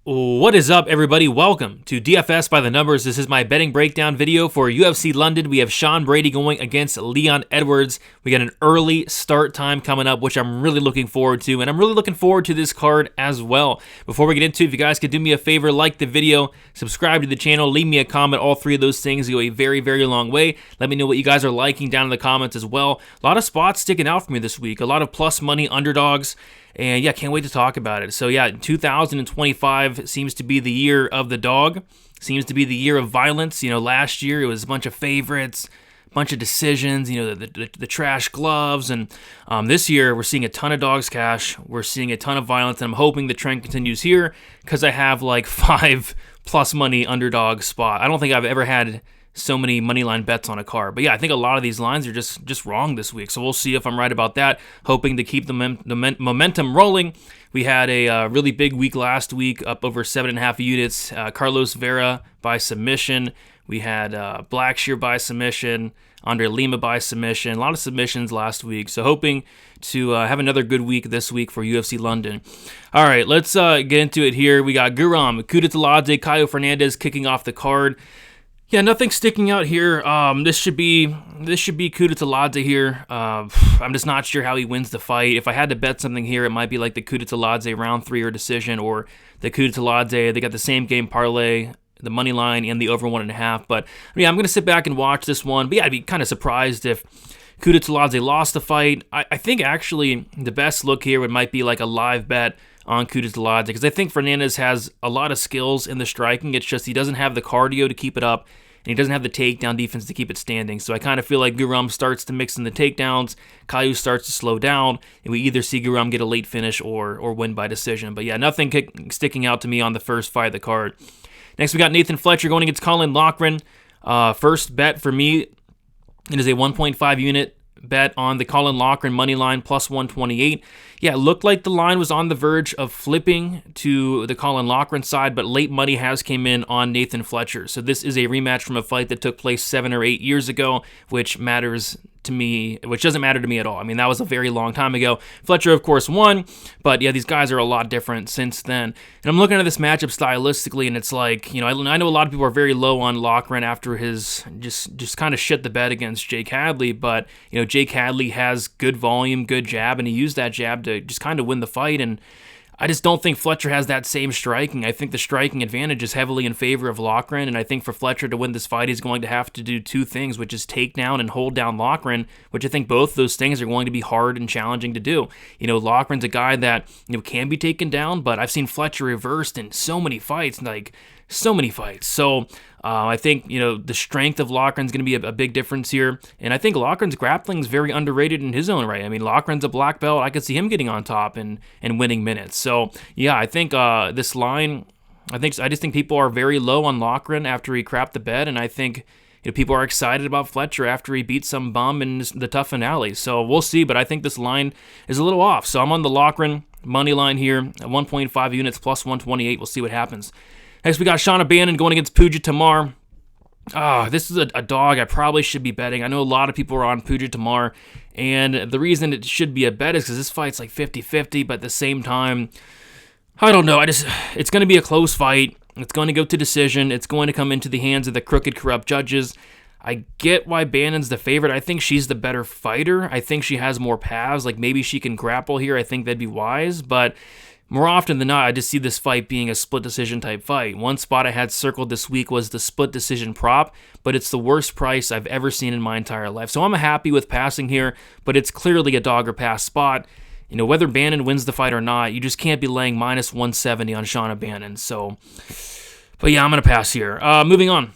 What is up, everybody? Welcome to DFS by the Numbers. This is my betting breakdown video for UFC London. We have Sean Brady going against Leon Edwards. We got an early start time coming up, which I'm really looking forward to, and I'm really looking forward to this card as well. Before we get into it, if you guys could do me a favor, like the video, subscribe to the channel, leave me a comment. All three of those things go a very, very long way. Let me know what you guys are liking down in the comments as well. A lot of spots sticking out for me this week. A lot of plus money underdogs. And yeah, can't wait to talk about it. So yeah, 2025 seems to be the year of the dog. Seems to be the year of violence. You know, last year it was a bunch of favorites, a bunch of decisions, you know, the trash gloves. And this year we're seeing a ton of dogs cash. We're seeing a ton of violence. And I'm hoping the trend continues here because I have like 5 plus money underdog spot. I don't think I've ever had so many money line bets on a card. But yeah, I think a lot of these lines are just wrong this week. So we'll see if I'm right about that, hoping to keep the momentum rolling. We had a really big week last week, up over 7.5 units. Carlos Vera by submission. We had Blackshear by submission. Andre Lima by submission. A lot of submissions last week. So hoping to have another good week this week for UFC London. All right, let's get into it here. We got Guram, Kudus-Ladze, Caio Fernandez kicking off the card. Yeah, nothing sticking out here. This should be Kudus-Ladze here. I'm just not sure how he wins the fight. If I had to bet something here, it might be like the Kudus-Ladze round 3 or decision, or the Kudus-Ladze. They got the same game parlay, the money line, and the over 1.5. But yeah, I'm gonna sit back and watch this one. But yeah, I'd be kind of surprised if Kudus-Ladze lost the fight. I think actually the best look here might be like a live bet on Kudus-Ladze, because I think Fernandez has a lot of skills in the striking. It's just he doesn't have the cardio to keep it up, and he doesn't have the takedown defense to keep it standing. So I kind of feel like Guram starts to mix in the takedowns, Caio starts to slow down, and we either see Guram get a late finish or win by decision. But yeah, nothing sticking out to me on the first fight of the card. Next, we got Nathan Fletcher going against Colin Loughran. First bet for me, it is a 1.5 unit bet on the Colin Loughran money line plus 128. Yeah, it looked like the line was on the verge of flipping to the Colin Loughran side, but late money has came in on Nathan Fletcher. So this is a rematch from a fight that took place 7 or 8 years ago, which doesn't matter to me at all. I mean, that was a very long time ago. Fletcher, of course, won, but yeah, these guys are a lot different since then. And I'm looking at this matchup stylistically, and it's like, you know, I know a lot of people are very low on Loughran after his just kind of shit the bed against Jake Hadley, but you know, Jake Hadley has good volume, good jab, and he used that jab to just kind of win the fight. And I just don't think Fletcher has that same striking. I think the striking advantage is heavily in favor of Loughran, and I think for Fletcher to win this fight, he's going to have to do 2 things, which is take down and hold down Loughran, which I think both those things are going to be hard and challenging to do. You know, Loughran's a guy that, you know, can be taken down, but I've seen Fletcher reversed in so many fights, So I think, you know, the strength of Loughran's going to be a big difference here. And I think Loughran's grappling is very underrated in his own right. I mean, Loughran's a black belt. I could see him getting on top and winning minutes. So, yeah, I think this line, I just think people are very low on Loughran after he crapped the bed. And I think, you know, people are excited about Fletcher after he beat some bum in the tough finale. So we'll see. But I think this line is a little off. So I'm on the Loughran money line here at 1.5 units plus 128. We'll see what happens. Next, we got Sean O'Bannon going against Puja Tamar. This is a dog I probably should be betting. I know a lot of people are on Puja Tamar, and the reason it should be a bet is because this fight's like 50-50, but at the same time, I don't know. It's going to be a close fight. It's going to go to decision. It's going to come into the hands of the crooked, corrupt judges. I get why Bannon's the favorite. I think she's the better fighter. I think she has more paths. Like, maybe she can grapple here. I think that'd be wise, but more often than not, I just see this fight being a split decision type fight. One spot I had circled this week was the split decision prop, but it's the worst price I've ever seen in my entire life. So I'm happy with passing here, but it's clearly a dog or pass spot. You know, whether Bannon wins the fight or not, you just can't be laying minus 170 on Sean O'Bannon. So, but yeah, I'm going to pass here. Moving on.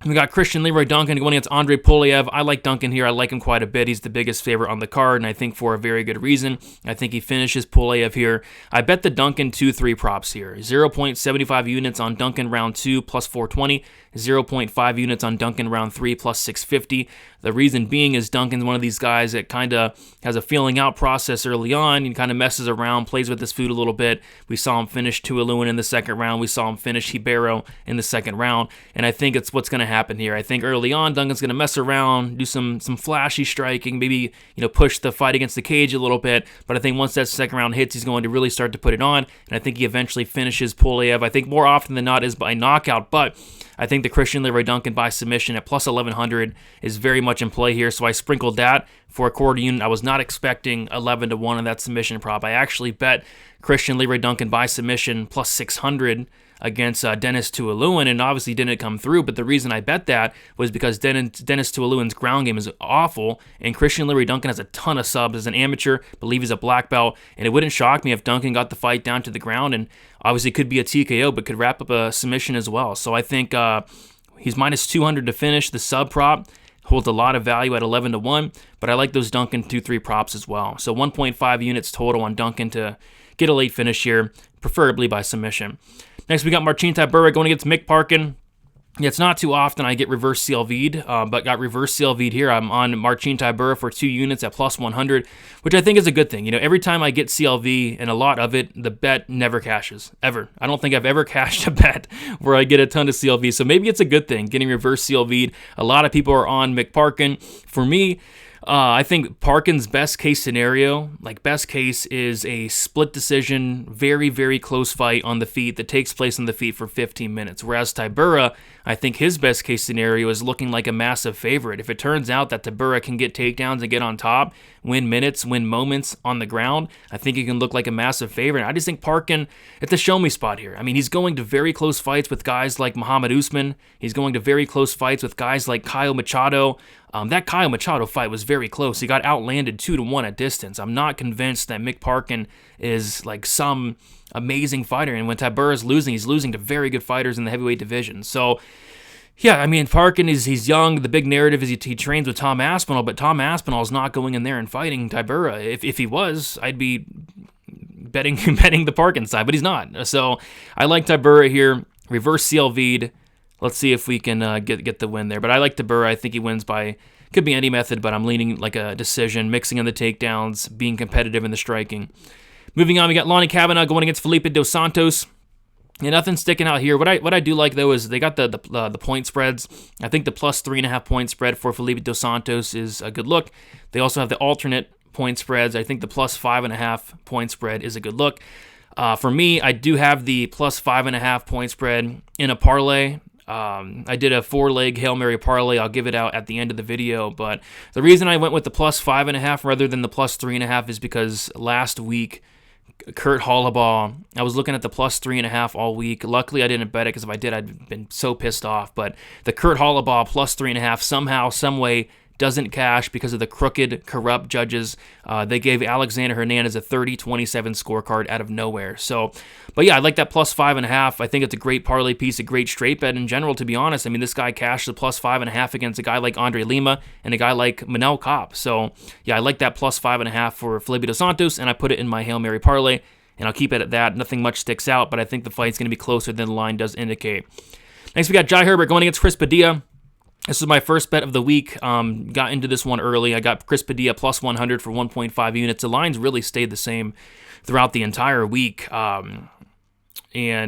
We got Christian Leroy Duncan going against Andre Poliev. I like Duncan here. I like him quite a bit. He's the biggest favorite on the card, and I think for a very good reason. I think he finishes Poliev here. I bet the Duncan 2-3 props here. 0.75 units on Duncan round 2 plus 420. 0.5 units on Duncan round 3 plus 650. The reason being is Duncan's one of these guys that kind of has a feeling out process early on. He kind of messes around, plays with his food a little bit. We saw him finish Tuiluen in the second round. We saw him finish Hibero in the second round. And I think it's what's going to happen here. I think early on, Duncan's going to mess around, do some flashy striking, maybe push the fight against the cage a little bit. But I think once that second round hits, he's going to really start to put it on. And I think he eventually finishes Pulev. I think more often than not is by knockout, but I think the Christian Leroy Duncan by submission at plus 1100 is very much in play here. So I sprinkled that for a quarter unit. I was not expecting 11-1 on that submission prop. I actually bet Christian Leroy Duncan by submission plus 600 against Dennis Tuolumne, and obviously didn't come through. But the reason I bet that was because Dennis Tuolumne's ground game is awful, and Christian Leroy Duncan has a ton of subs as an amateur. I believe he's a black belt, and it wouldn't shock me if Duncan got the fight down to the ground, and obviously could be a TKO, but could wrap up a submission as well. So I think he's minus 200 to finish. The sub prop holds a lot of value at 11-1, but I like those Duncan 2-3 props as well. So 1.5 units total on Duncan to get a late finish here, preferably by submission. Next, we got Marcin Tybura going against Mick Parkin. Yeah, it's not too often I get reverse CLV'd, but got reverse CLV'd here. I'm on Marcin Tybura for 2 units at plus 100, which I think is a good thing. Every time I get CLV and a lot of it, the bet never cashes, ever. I don't think I've ever cashed a bet where I get a ton of CLV, so maybe it's a good thing getting reverse CLV'd. A lot of people are on Mick Parkin. For me, I think Parkin's best case scenario, best case, is a split decision, very, very close fight on the feet that takes place on the feet for 15 minutes. Whereas Tybura, I think his best case scenario is looking like a massive favorite. If it turns out that Tybura can get takedowns and get on top, win minutes, win moments on the ground, I think he can look like a massive favorite. I just think Parkin, it's a show me spot here. I mean, he's going to very close fights with guys like Muhammad Usman. He's going to very close fights with guys like Kyle Machado. That Kyle Machado fight was very close. He got outlanded 2-1 at distance. I'm not convinced that Mick Parkin is like some amazing fighter. And when Tybura is losing, he's losing to very good fighters in the heavyweight division. So, yeah, I mean, Parkin he's young. The big narrative is he trains with Tom Aspinall, but Tom Aspinall is not going in there and fighting Tybura. If he was, I'd be betting the Parkin side, but he's not. So I like Tybura here. Reverse CLV'd. Let's see if we can get the win there. But I like Tybura. I think he wins by, could be any method, but I'm leaning like a decision, mixing in the takedowns, being competitive in the striking. Moving on, we got Lonnie Kavanaugh going against Felipe Dos Santos. Yeah, nothing sticking out here. What I do like, though, is they got the point spreads. I think the plus 3.5 point spread for Felipe Dos Santos is a good look. They also have the alternate point spreads. I think the plus 5.5 point spread is a good look. For me, I do have the plus 5.5 point spread in a parlay. I did a 4-leg Hail Mary parlay. I'll give it out at the end of the video, but the reason I went with the plus 5.5 rather than the plus 3.5 is because last week, Kurt Hollabaugh, I was looking at the plus 3.5 all week. Luckily, I didn't bet it, because if I did, I'd been so pissed off. But the Kurt Hollabaugh plus 3.5 somehow, some way, doesn't cash because of the crooked, corrupt judges. They gave Alexander Hernandez a 30-27 scorecard out of nowhere. So, but yeah, I like that plus 5.5. I think it's a great parlay piece, a great straight bet in general, to be honest. I mean, this guy cashed the plus 5.5 against a guy like Andre Lima and a guy like Manel Kape. So, yeah, I like that plus 5.5 for Felipe Dos Santos, and I put it in my Hail Mary parlay, and I'll keep it at that. Nothing much sticks out, but I think the fight's going to be closer than the line does indicate. Next, we got Jai Herbert going against Chris Padilla. This is my first bet of the week. Got into this one early. I got Chris Padilla plus 100 for 1.5 units. The lines really stayed the same throughout the entire week. And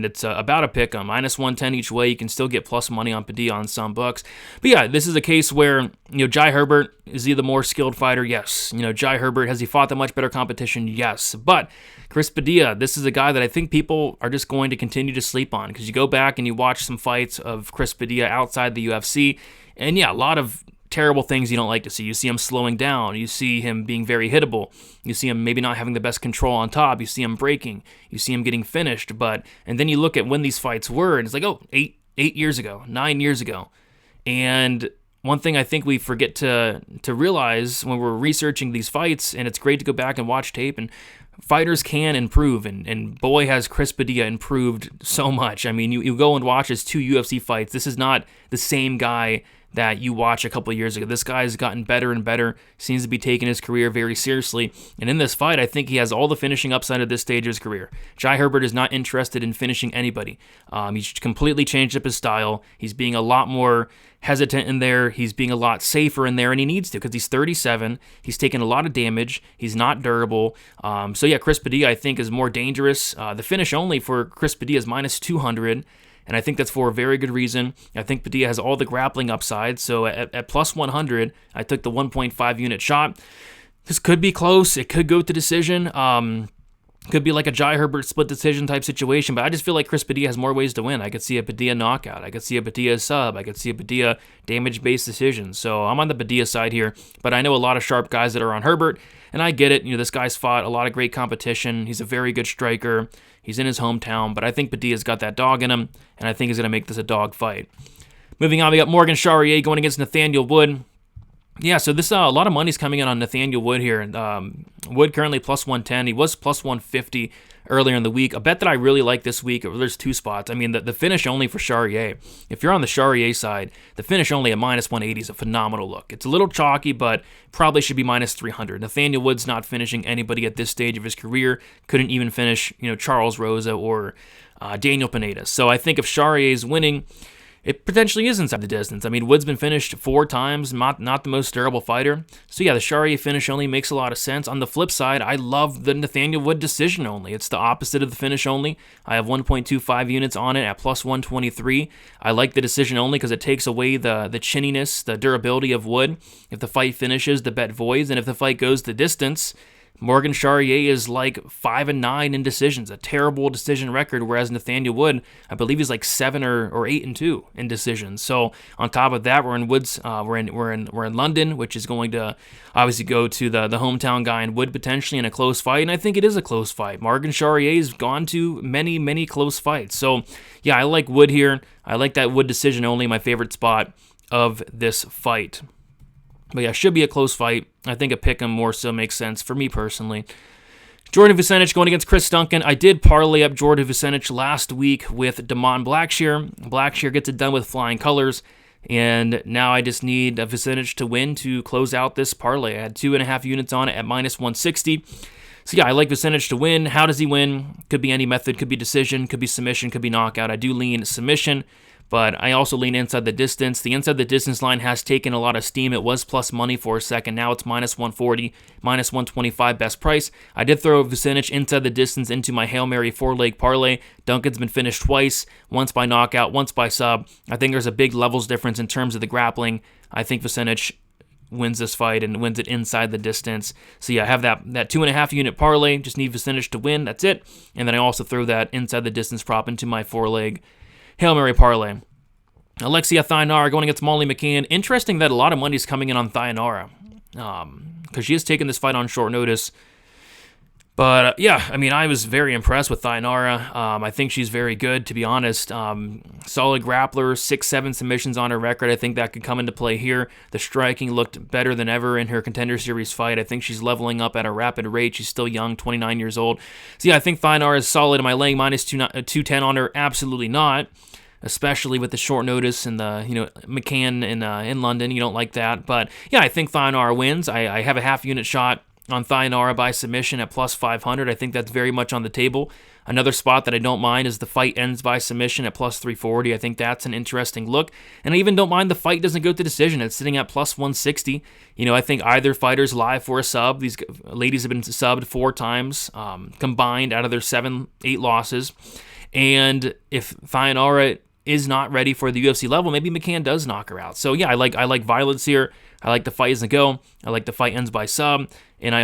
it's about a pick 'em. Minus 110 each way. You can still get plus money on Padilla on some books. But yeah, this is a case where, Jai Herbert, is he the more skilled fighter? Yes. Jai Herbert, has he fought the much better competition? Yes. But Chris Padilla, this is a guy that I think people are just going to continue to sleep on, because you go back and you watch some fights of Chris Padilla outside the UFC, and yeah, a lot of terrible things you don't like to see. You see him slowing down. You see him being very hittable. You see him maybe not having the best control on top. You see him breaking. You see him getting finished. And then you look at when these fights were, and it's like, oh, 8 years ago, 9 years ago. And one thing I think we forget to realize when we're researching these fights, and it's great to go back and watch tape, and fighters can improve, and boy, has Chris Padilla improved so much. I mean, you go and watch his 2 UFC fights. This is not the same guy that you watch a couple of years ago. This guy's gotten better and better, seems to be taking his career very seriously, and in this fight, I think he has all the finishing upside at this stage of his career. Jai Herbert is not interested in finishing anybody. He's completely changed up his style. He's being a lot more hesitant in there. He's being a lot safer in there, and he needs to, because he's 37. He's taken a lot of damage. He's not durable. So yeah, Chris Padilla, I think, is more dangerous. The finish only for Chris Padilla is minus 200. and I think that's for a very good reason. I think Padilla has all the grappling upside, so at plus 100, I took the 1.5 unit shot. This could be close. It could go to decision. Could be like a Jai Herbert split decision type situation, but I just feel like Chris Padilla has more ways to win. I could see a Padilla knockout. I could see a Padilla sub. I could see a Padilla damage-based decision. So I'm on the Padilla side here, but I know a lot of sharp guys that are on Herbert, and I get it. This guy's fought a lot of great competition. He's a very good striker. He's in his hometown, but I think Padilla's got that dog in him, and I think he's going to make this a dog fight. Moving on, we got Morgan Charrier going against Nathaniel Wood. Yeah, so this a lot of money's coming in on Nathaniel Wood here. Wood currently plus 110. He was plus 150 earlier in the week. A bet that I really like this week, there's two spots. I mean, the finish only for Charrier. If you're on the Charrier side, the finish only at minus 180 is a phenomenal look. It's a little chalky, but probably should be minus 300. Nathaniel Wood's not finishing anybody at this stage of his career. Couldn't even finish, Charles Rosa or Daniel Pineda. So I think if Charrier's winning, it potentially is inside the distance. I mean, Wood's been finished 4 times, not the most durable fighter. So yeah, the Charrier finish only makes a lot of sense. On the flip side, I love the Nathaniel Wood decision only. It's the opposite of the finish only. I have 1.25 units on it at plus 123. I like the decision only because it takes away the chinniness, the durability of Wood. If the fight finishes, the bet voids, and if the fight goes the distance, Morgan Charrier is like 5-9 in decisions, a terrible decision record, whereas Nathaniel Wood, I believe he's like 7 or 8-2 in decisions. So on top of that, we're in London, which is going to obviously go to the hometown guy in Wood potentially in a close fight, and I think it is a close fight. Morgan Charrier's gone to many close fights. So yeah, I like Wood here. I like that Wood decision only, my favorite spot of this fight. But yeah, should be a close fight. I think a pick'em more so makes sense for me personally. Jordan Vucenic going against Chris Duncan. I did parlay up Jordan Vucenic last week with Damon Blackshear. Blackshear gets it done with flying colors, and now I just need Vucenic to win to close out this parlay. I had 2.5 units on it at minus 160. So yeah, I like Vucenic to win. How does he win? Could be any method. Could be decision. Could be submission. Could be knockout. I do lean submission, but I also lean inside the distance. The inside the distance line has taken a lot of steam. It was plus money for a second. Now it's minus 140, minus 125 best price. I did throw Vucenic inside the distance into my Hail Mary 4-leg parlay. Duncan's been finished twice, once by knockout, once by sub. I think there's a big levels difference in terms of the grappling. I think Vucenic wins this fight and wins it inside the distance. So yeah, I have that 2.5 unit parlay. Just need Vucenic to win. That's it. And then I also throw that inside the distance prop into my 4-leg Hail Mary parlay. Alexia Thainara going against Molly McCann. Interesting that a lot of money is coming in on Thainara because she has taken this fight on short notice. But yeah, I mean, I was very impressed with Thainara. I think she's very good, to be honest. Solid grappler, 6-7 submissions on her record. I think that could come into play here. The striking looked better than ever in her Contender Series fight. I think she's leveling up at a rapid rate. She's still young, 29 years old. So yeah, I think Thainara is solid. Am I laying minus 210 on her? Absolutely not. Especially with the short notice and the McCann in London. You don't like that. But yeah, I think Thainara wins. I have a half unit shot on Thainara by submission at plus 500. I think that's very much on the table. Another spot that I don't mind is the fight ends by submission at plus 340. I think that's an interesting look. And I even don't mind the fight doesn't go to decision. It's sitting at plus 160. I think either fighter's live for a sub. These ladies have been subbed 4 times combined out of their 7-8 losses. And if Thainara is not ready for the UFC level, maybe McCann does knock her out. So yeah, I like violence here. I like the fight doesn't go. I like the fight ends by sub. And I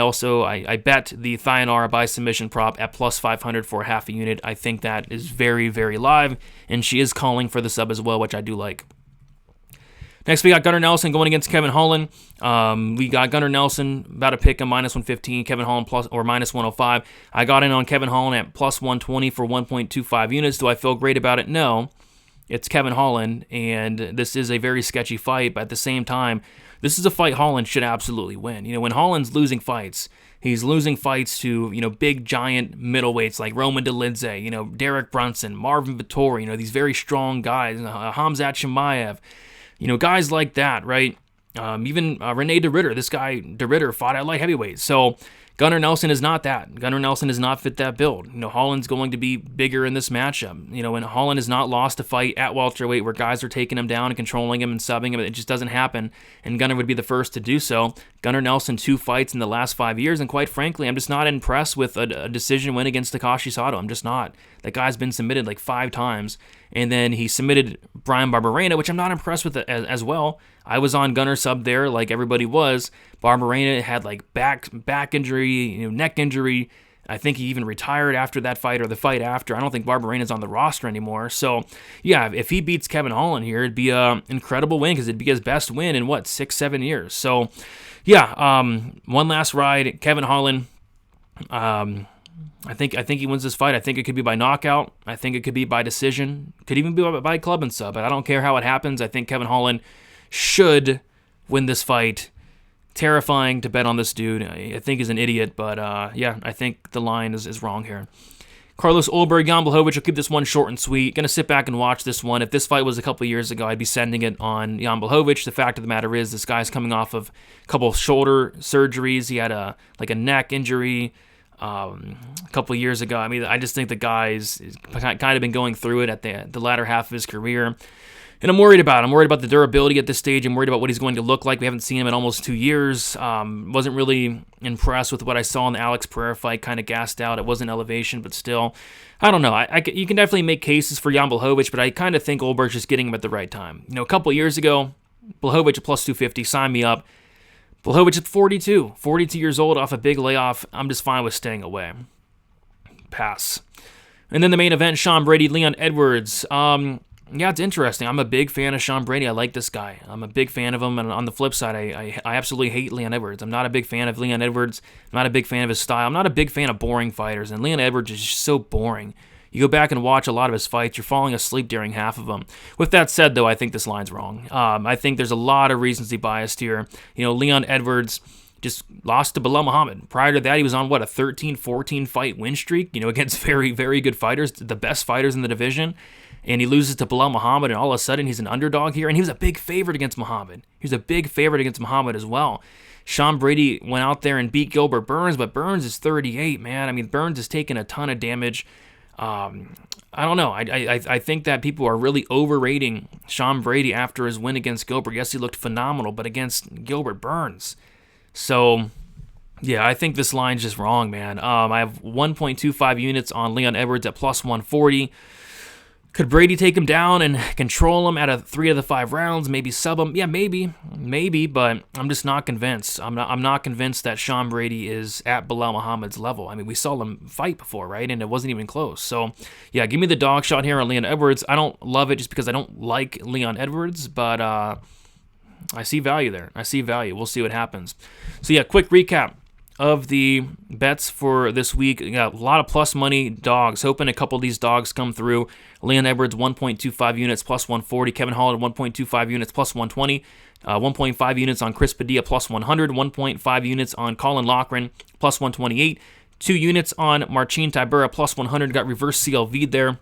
bet the Thainara by submission prop at plus 500 for half a unit. I think that is very, very live. And she is calling for the sub as well, which I do like. Next, we got Gunnar Nelson going against Kevin Holland. We got Gunnar Nelson about to pick a minus 115, Kevin Holland plus or minus 105. I got in on Kevin Holland at plus 120 for 1.25 units. Do I feel great about it? No. It's Kevin Holland, and this is a very sketchy fight, but at the same time, this is a fight Holland should absolutely win. When Holland's losing fights, he's losing fights to, big, giant middleweights like Roman Dolidze, Derek Brunson, Marvin Vettori, these very strong guys, Hamzat Chimaev, guys like that, right? Even Rene de Ridder. This guy, de Ridder, fought at light heavyweight. So Gunnar Nelson is not that. Gunnar Nelson does not fit that build. Holland's going to be bigger in this matchup. And Holland has not lost a fight at welterweight where guys are taking him down and controlling him and subbing him. It just doesn't happen, and Gunnar would be the first to do so. Gunnar Nelson, 2 fights in the last 5 years, and quite frankly, I'm just not impressed with a decision win against Takashi Sato. I'm just not. That guy's been submitted like 5 times, and then he submitted Brian Barberena, which I'm not impressed with as well. I was on Gunnar sub there like everybody was. Barberena had like back injury, neck injury. I think he even retired after that fight or the fight after. I don't think Barberena's on the roster anymore. So, yeah, if he beats Kevin Holland here, it'd be an incredible win because it'd be his best win in, 6-7 years. So, yeah, one last ride. Kevin Holland, I think he wins this fight. I think it could be by knockout. I think it could be by decision. Could even be by club and sub, but I don't care how it happens. I think Kevin Holland should win this fight. Terrifying to bet on this dude. I think he's an idiot, but yeah, I think the line is wrong here. Carlos Ulberg, Jan Blachowicz. I'll keep this one short and sweet. Going to sit back and watch this one. If this fight was a couple years ago, I'd be sending it on Jan Blachowicz. The fact of the matter is, this guy's coming off of a couple of shoulder surgeries. He had a neck injury a couple of years ago. I mean, I just think the guy's kind of been going through it at the latter half of his career. And I'm worried about it. I'm worried about the durability at this stage. I'm worried about what he's going to look like. We haven't seen him in almost 2 years. Wasn't really impressed with what I saw in the Alex Pereira fight. Kind of gassed out. It wasn't elevation, but still. I don't know. You can definitely make cases for Jan Blachowicz, but I kind of think Ulberg's just getting him at the right time. A couple of years ago, Blachowicz at plus 250, sign me up. Blachowicz at 42 years old off a big layoff. I'm just fine with staying away. Pass. And then the main event, Sean Brady, Leon Edwards. Yeah, it's interesting. I'm a big fan of Sean Brady. I like this guy. I'm a big fan of him. And on the flip side, I absolutely hate Leon Edwards. I'm not a big fan of Leon Edwards. I'm not a big fan of his style. I'm not a big fan of boring fighters. And Leon Edwards is just so boring. You go back and watch a lot of his fights, you're falling asleep during half of them. With that said, though, I think this line's wrong. I think there's a lot of recency biased here. Leon Edwards just lost to Bilal Muhammad. Prior to that, he was on, a 13-14 fight win streak, against very, very good fighters, the best fighters in the division. And he loses to Bilal Muhammad, and all of a sudden he's an underdog here. And he was a big favorite against Muhammad. He was a big favorite against Muhammad as well. Sean Brady went out there and beat Gilbert Burns, but Burns is 38, man. I mean, Burns has taken a ton of damage. I don't know. I think that people are really overrating Sean Brady after his win against Gilbert. Yes, he looked phenomenal, but against Gilbert Burns. So, yeah, I think this line's just wrong, man. I have 1.25 units on Leon Edwards at plus 140. Could Brady take him down and control him out of 3 of the 5 rounds? Maybe sub him? Yeah, maybe, but I'm just not convinced. I'm not convinced that Sean Brady is at Bilal Muhammad's level. I mean, we saw him fight before, right? And it wasn't even close. So, yeah, give me the dog shot here on Leon Edwards. I don't love it just because I don't like Leon Edwards, but I see value there. I see value. We'll see what happens. So, yeah, quick recap of the bets for this week. We got a lot of plus money dogs. Hoping a couple of these dogs come through. Leon Edwards, 1.25 units, plus 140. Kevin Holland, 1.25 units, plus 120. 1.5 units on Chris Padilla, plus 100. 1.5 units on Colin Loughran, plus 128. 2 units on Marcin Tybura, plus 100. Got reverse CLV there.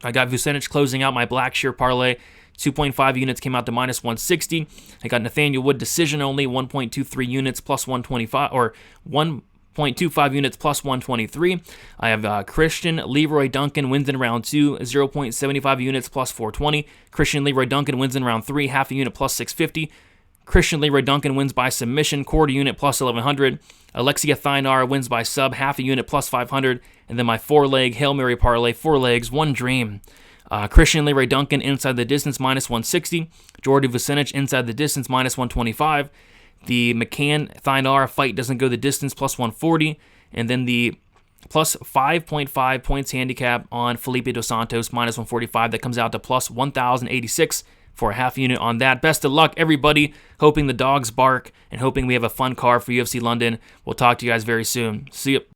I got Vucenic closing out my Blackshear parlay. 2.5 units came out to minus 160. I got Nathaniel Wood decision only, 1.23 units plus 125, or 1.25 units plus 123. I have Christian Leroy Duncan wins in round 2, 0.75 units plus 420. Christian Leroy Duncan wins in round 3, half a unit plus 650. Christian Leroy Duncan wins by submission, quarter unit plus 1100. Alexia Thynar wins by sub, half a unit plus 500. And then my 4-leg Hail Mary parlay, 4 legs, 1 dream. Christian Leroy Duncan inside the distance, minus 160. Jordy Vucenic inside the distance, minus 125. The McCann-Thynar fight doesn't go the distance, plus 140. And then the plus 5.5 points handicap on Felipe Dos Santos, minus 145. That comes out to plus 1,086 for a half unit on that. Best of luck, everybody. Hoping the dogs bark and hoping we have a fun card for UFC London. We'll talk to you guys very soon. See you.